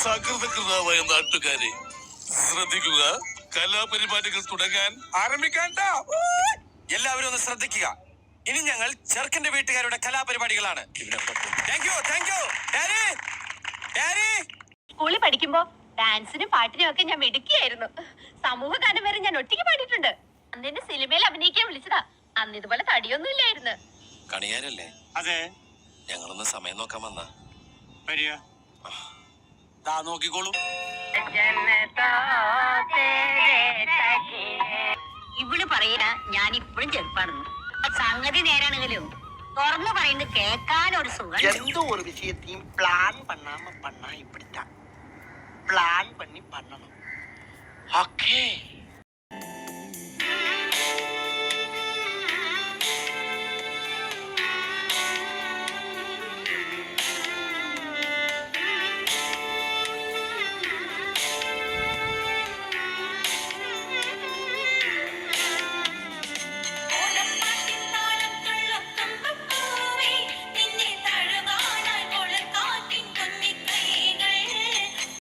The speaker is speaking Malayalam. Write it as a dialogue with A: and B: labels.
A: സകൃതകൃതാവായ നാട്ടുകാരെ ശ്രദ്ധിക്കുക, കലാപരിപാടികൾ തുടങ്ങാൻ ആരംഭിക്കാൻ.
B: എല്ലാവരും ഒന്ന് ശ്രദ്ധിക്കുക. ഇനി ഞങ്ങൾ ചെറുക്കന്റെ വീട്ടുകാരുടെ കലാപരിപാടികളാണ്.
C: സ്കൂളിൽ പഠിക്കുമ്പോ ഡാൻസിനും പാട്ടിനും ഒക്കെ ഞാൻ മിടുക്കിയായിരുന്നു. സമൂഹ ഗാനം വരെ ഞാൻ ഒറ്റയ്ക്ക് പാടിയിട്ടുണ്ട്. അന്നെന്റെ സിനിമയിൽ അഭിനയിക്കാൻ വിളിച്ചതാ. അന്ന് ഇതുപോലെ തടിയൊന്നും ഇല്ലായിരുന്നു.
B: കണിയാരല്ലേ?
D: അതെ.
B: ഞങ്ങളൊന്ന് സമയം നോക്കാൻ വന്നാ.
D: വരിക. നോക്കിക്കോളൂ.
C: ഇവള് പറയാ ഞാൻ ഇപ്പോഴും ചെറുപ്പാണെന്ന്. സംഗതി നേരാണെങ്കിലും തുറന്നു പറയുന്നത് കേൾക്കാനൊരു സുഖം.
E: எந்த ஒரு விஷயத்தையும் பிளான் பண்ணாம பண்ணா இப்படித்தான். பிளான் பண்ணி பண்ணணும். ஓகே.